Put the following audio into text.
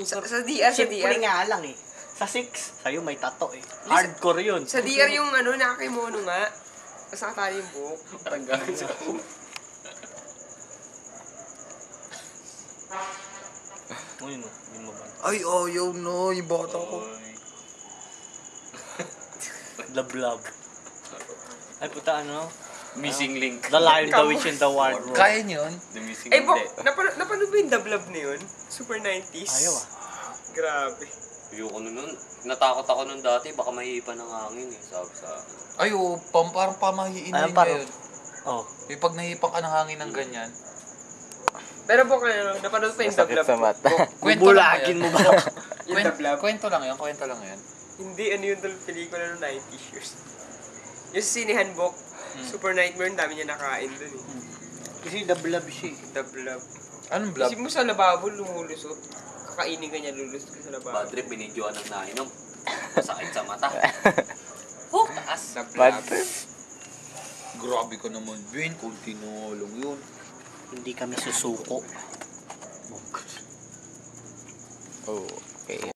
super. Sa DR, sa Simple DR. nga lang eh. Sa 6, sa'yo may tato eh. Hardcore yun. Sa DR yung nakakimono nga. Tapos nakatali yung buhok. Tanggalin sa Uy no, hindi mo ba? Ay, ayaw no, yung bata ko. Love. Ay puta ano? Missing link. The Lion, the Witch, and the Wardrobe. Kaya niyo yun? The missing Eh, Bok, link. napanood mo yung Dablab na yun? Super 90s. Ayaw ah. Grabe. Ayoko nun. Natakot ako nun dati. Baka mahihipan ng hangin eh. Sabi sa... Ay, oh, parang pamahiin Ay, na parang- yun. Oh. Yung pag nahipang ka ng hangin ng ganyan. Pero Bok, napanood pa yung Masakit Dablab. sa mata. Kwento lang Bubulagin yan. mo ba? Yung Dablab. Kwento lang yan, kwento lang yan. Hindi, ano yung pelikula ng 90s years. Yung sinihan Bok, Super Nightmare, ang dami niya nakain dun eh. Kasi the blob siya eh. Dablab. Anong blab? Isip mo sa lababo, lumulusot. Kakainin ka niya, lulusot ka sa lababo. Bad trip, binidyoan ng nainom. Masakit sa mata. Taas. Bad trip. Grabe ka naman, Ben. Kung tinulong yun. Hindi kami susuko. Oh, okay.